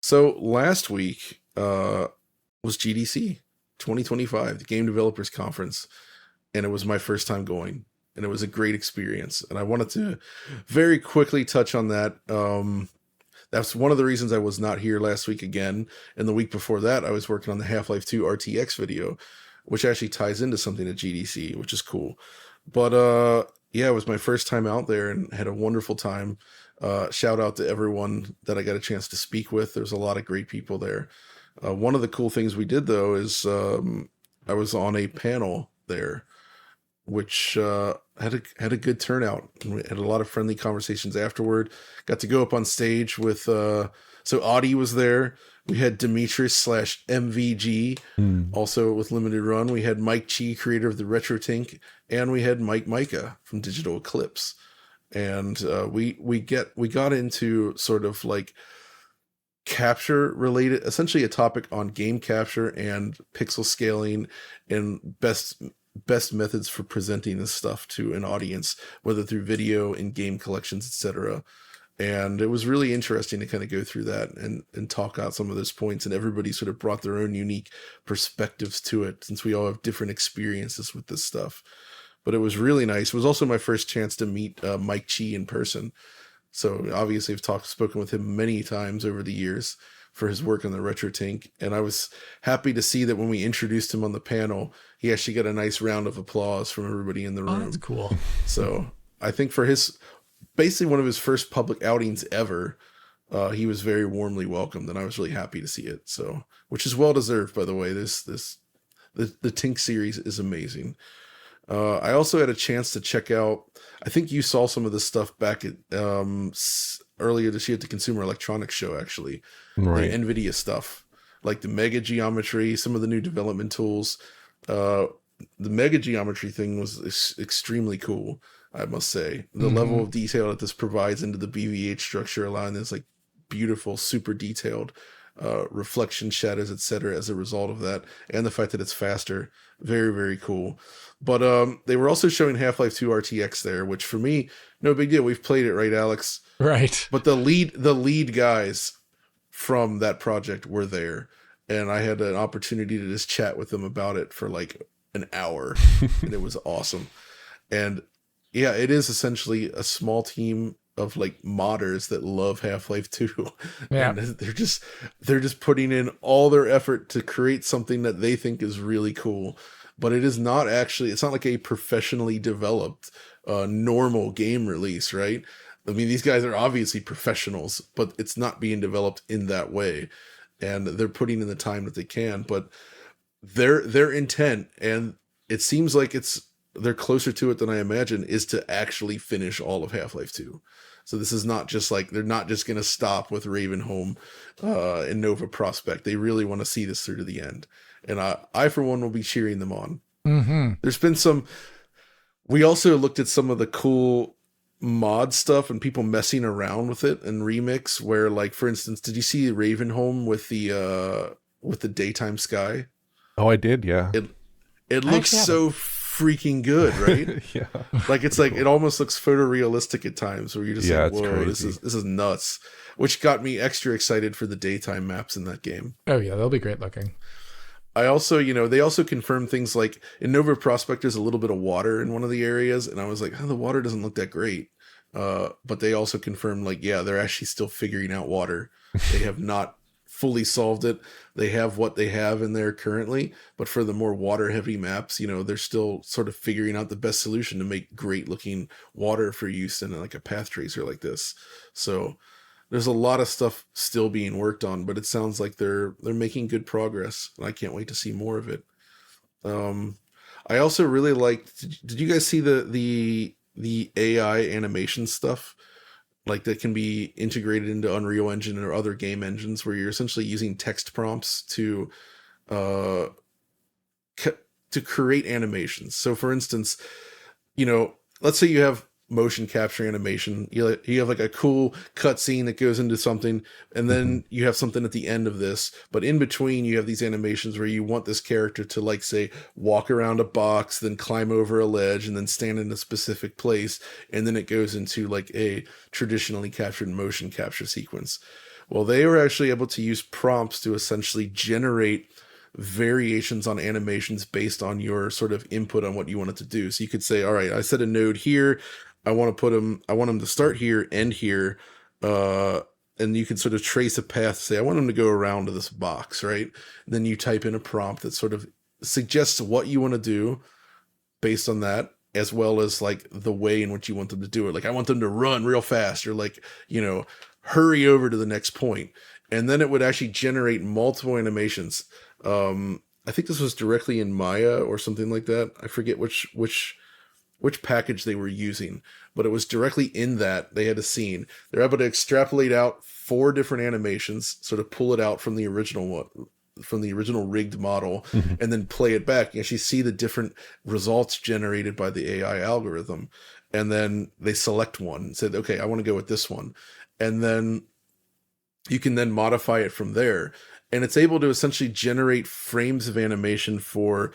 So last week was GDC 2025, the Game Developers Conference, and it was my first time going, and it was a great experience. And I wanted to very quickly touch on that. That's one of the reasons I was not here last week again. And the week before that, I was working on the Half-Life 2 RTX video, which actually ties into something at GDC, which is cool. But yeah, it was my first time out there and had a wonderful time. Shout out to everyone that I got a chance to speak with. There's a lot of great people there. One of the cool things we did though is I was on a panel there, which had a good turnout. We had a lot of friendly conversations afterward. Got to go up on stage with so Audie was there. We had Demetrius slash MVG, also with Limited Run. We had Mike Chi, creator of the Retro Tink, and we had Mike Micah from Digital Eclipse. And we got into sort of like capture related, essentially a topic on game capture and pixel scaling and best methods for presenting this stuff to an audience, whether through video, in game collections, etc. And it was really interesting to kind of go through that and talk out some of those points. And everybody sort of brought their own unique perspectives to it, since we all have different experiences with this stuff. But it was really nice. It was also my first chance to meet Mike Chi in person. So obviously I've spoken with him many times over the years for his work on the Retro Tink. And I was happy to see that when we introduced him on the panel, he actually got a nice round of applause from everybody in the room. Oh, that's cool. So I think for basically one of his first public outings ever, he was very warmly welcomed, and I was really happy to see it. So, which is well deserved, by the way. The Tink series is amazing. I also had a chance to check out, I think you saw some of this stuff back at earlier this year at the Consumer Electronics Show, actually. Right. The NVIDIA stuff, like the Mega Geometry, some of the new development tools. The Mega Geometry thing was extremely cool, I must say. The level of detail that this provides into the BVH structure, allowing this like beautiful, super detailed reflection shadows, etc. as a result of that, and the fact that it's faster. Very, very cool. But they were also showing Half-Life 2 RTX there, which for me, no big deal. We've played it, right, Alex? Right. But the lead guys from that project were there, and I had an opportunity to just chat with them about it for like an hour, and it was awesome. And yeah, it is essentially a small team of like modders that love Half-Life 2. Yeah. And they're just putting in all their effort to create something that they think is really cool. But it's not like a professionally developed normal game release, right? I mean, these guys are obviously professionals, but it's not being developed in that way. And they're putting in the time that they can, but their intent, and it seems like they're closer to it than I imagine, is to actually finish all of Half-Life 2. So this is not just like, they're not just going to stop with Ravenholm and Nova Prospect. They really want to see this through to the end. And I for one, will be cheering them on. There's been we also looked at some of the cool mod stuff and people messing around with it and remix, where like, for instance, did you see Ravenholm with the daytime sky? Oh, I did. Yeah. It looks so freaking good, right? Yeah. Like it's like, it almost looks photorealistic at times, where you're just like, it's whoa, crazy. this is nuts. Which got me extra excited for the daytime maps in that game. Oh yeah, they'll be great looking. I also, they also confirmed things like in Nova Prospect, there's a little bit of water in one of the areas, and I was like, oh, the water doesn't look that great. But they also confirmed, like, yeah, they're actually still figuring out water. They have not fully solved it. They have what they have in there currently, but for the more water heavy maps, they're still sort of figuring out the best solution to make great looking water for use in like a path tracer like this. So there's a lot of stuff still being worked on, but it sounds like they're making good progress, and I can't wait to see more of it. I also really liked, did you guys see the AI animation stuff? Like that can be integrated into Unreal Engine or other game engines, where you're essentially using text prompts to create animations. So for instance, let's say you have motion capture animation. You have like a cool cutscene that goes into something, and then you have something at the end of this, but in between you have these animations where you want this character to, like, say, walk around a box, then climb over a ledge, and then stand in a specific place, and then it goes into like a traditionally captured motion capture sequence. Well, they were actually able to use prompts to essentially generate variations on animations based on your sort of input on what you wanted to do. So you could say, all right, I set a node here. I want them to start here, end here. And you can sort of trace a path, say, I want them to go around to this box, right? And then you type in a prompt that sort of suggests what you want to do based on that, as well as like the way in which you want them to do it. Like, I want them to run real fast, or like, hurry over to the next point. And then it would actually generate multiple animations. I think this was directly in Maya or something like that. I forget which package they were using, but it was directly in that they had a scene. They're able to extrapolate out 4 different animations, sort of pull it out from the original one, from the original rigged model, and then play it back. You actually see the different results generated by the AI algorithm. And then they select one and said, okay, I want to go with this one. And then you can then modify it from there. And it's able to essentially generate frames of animation for,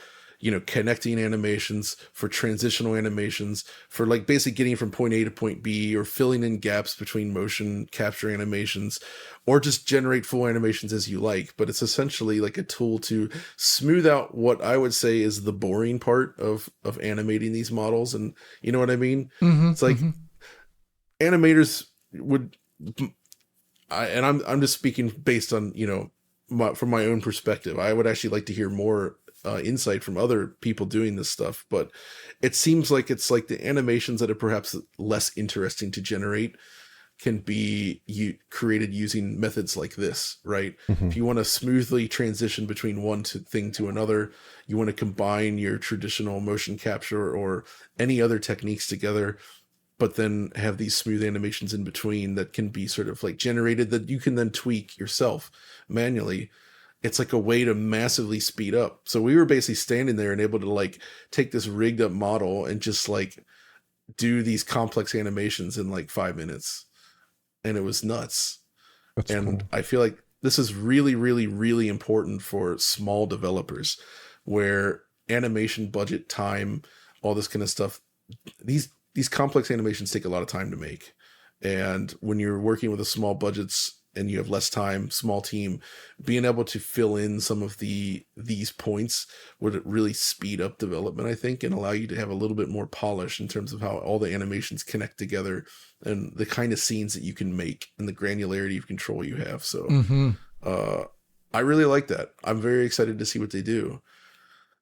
connecting animations, for transitional animations, for like basically getting from point A to point B, or filling in gaps between motion capture animations, or just generate full animations as you like. But it's essentially like a tool to smooth out what I would say is the boring part of animating these models. And you know what I mean? It's like animators would, I'm just speaking based on, from my own perspective. I would actually like to hear more insight from other people doing this stuff, but it seems like it's like the animations that are perhaps less interesting to generate can be created using methods like this, right? If you want to smoothly transition between one thing to another, you want to combine your traditional motion capture or any other techniques together, but then have these smooth animations in between that can be sort of like generated that you can then tweak yourself manually. It's like a way to massively speed up. So we were basically standing there and able to like take this rigged up model and just like do these complex animations in like 5 minutes. And it was nuts. That's and cool. I feel like this is really, really, really important for small developers where animation budget, time, all this kind of stuff, these complex animations take a lot of time to make. And when you're working with a small budgets and you have less time, small team, being able to fill in some of these points would really speed up development, I think, and allow you to have a little bit more polish in terms of how all the animations connect together and the kind of scenes that you can make and the granularity of control you have. So I really like that. I'm very excited to see what they do.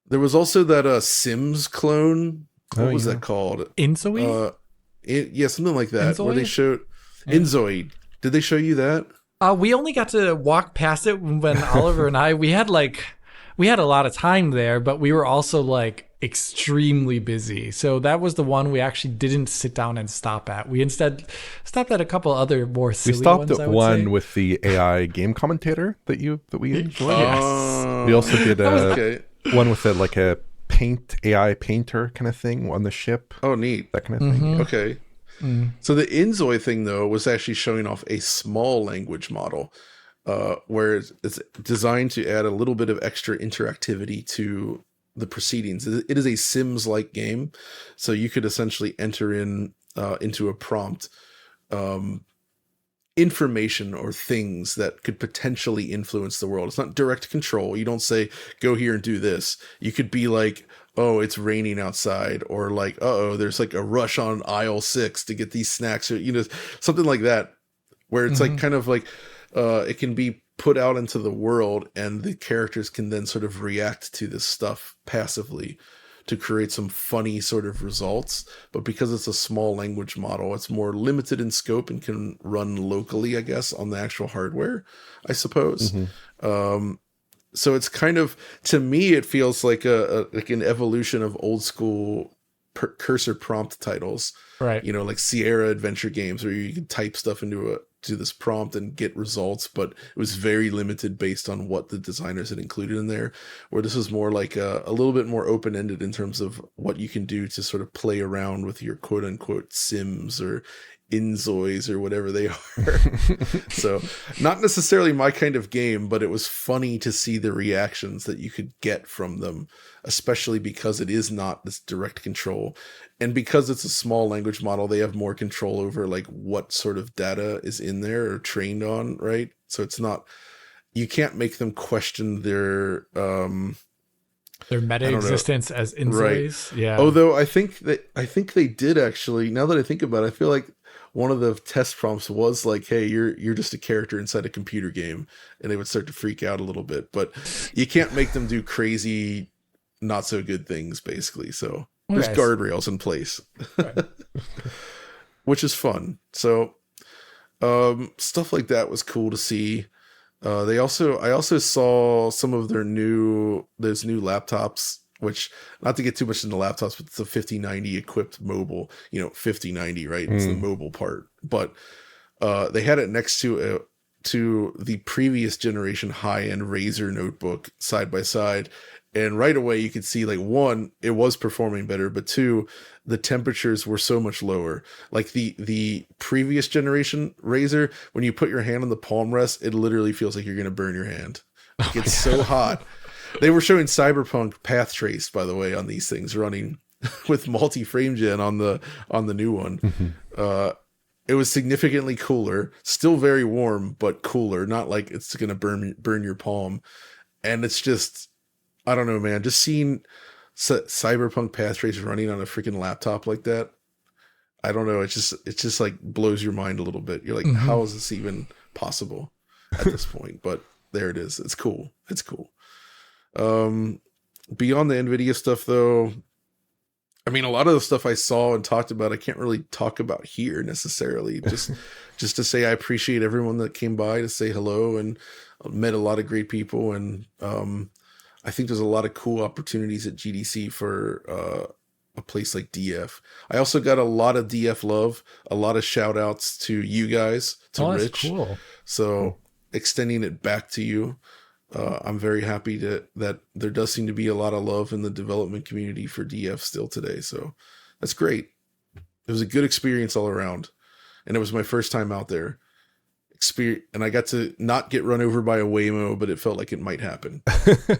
There was also that Sims clone. What was that called? Inzoid? Yeah, something like that. Inzoid? Where they showed Inzoid. Did they show you that? We only got to walk past it when Oliver and I, we had a lot of time there, but we were also like extremely busy. So that was the one we actually didn't sit down and stop at. We instead stopped at a couple other more silly ones. We stopped at one with the AI game commentator that we enjoyed. Yes. We also did one with a AI painter kind of thing on the ship. Oh, neat. That kind of thing. Okay. So the Inzoi thing, though, was actually showing off a small language model where it's designed to add a little bit of extra interactivity to the proceedings. It is a Sims-like game, so you could essentially enter into a prompt information or things that could potentially influence the world. It's not direct control. You don't say, go here and do this. You could be like, oh, it's raining outside, or like, there's like a rush on aisle 6 to get these snacks, or, something like that, where it's like kind of like, it can be put out into the world and the characters can then sort of react to this stuff passively to create some funny sort of results. But because it's a small language model, it's more limited in scope and can run locally, I guess, on the actual hardware, I suppose. So it's kind of, to me, it feels like an evolution of old school cursor prompt titles, right? Like Sierra adventure games where you can type stuff into this prompt and get results, but it was very limited based on what the designers had included in there. Where this is more like a little bit more open ended in terms of what you can do to sort of play around with your quote unquote Sims or Inzois or whatever they are. So not necessarily my kind of game, but it was funny to see the reactions that you could get from them, especially because it is not this direct control. And because it's a small language model, they have more control over like what sort of data is in there or trained on, right? So it's not, you can't make them question their meta existence as insules. Right. Yeah. Although I think they did actually, now that I think about it, I feel like one of the test prompts was like, hey, you're just a character inside a computer game, and they would start to freak out a little bit. But you can't make them do crazy, not so good things, basically. So there's guardrails in place. Right. Which is fun. So stuff like that was cool to see. I also saw some of those new laptops, which, not to get too much into laptops, but it's a 5090 equipped mobile, 5090, right? It's the mobile part, but they had it next to the previous generation high-end Razer notebook side by side. And right away you could see, like, one, it was performing better, but two, the temperatures were so much lower. Like the previous generation Razer, when you put your hand on the palm rest, it literally feels like you're going to burn your hand. Like, it's so hot. They were showing Cyberpunk Path Trace, by the way, on these things running with multi-frame gen on the new one. Mm-hmm. It was significantly cooler, still very warm, but cooler. Not like it's going to burn your palm. And it's just, I don't know, man. Just seeing Cyberpunk Path Trace running on a freaking laptop like that, I don't know. It just like blows your mind a little bit. You're like, mm-hmm. How is this even possible at this point? But there it is. It's cool. It's cool. Beyond the NVIDIA stuff, though, I mean, a lot of the stuff I saw and talked about, I can't really talk about here necessarily. Just to say I appreciate everyone that came by to say hello, and met a lot of great people. And I think there's a lot of cool opportunities at GDC for a place like DF. I also got a lot of DF love, a lot of shout outs to you guys, to Rich. That's cool. So extending it back to you. I'm very happy that there does seem to be a lot of love in the development community for DF still today. So that's great. It was a good experience all around. And it was my first time out there. And I got to not get run over by a Waymo, but it felt like it might happen.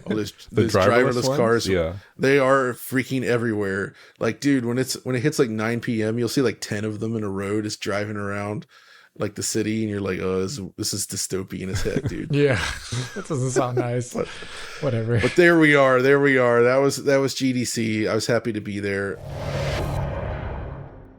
Those driverless cars, yeah, they are freaking everywhere. Like, dude, when it hits like 9 p.m., you'll see like 10 of them in a row just driving around like the city, and you're like, oh, this is dystopian as heck, dude. Yeah, that doesn't sound nice. But, whatever. But there we are. That was GDC. I was happy to be there.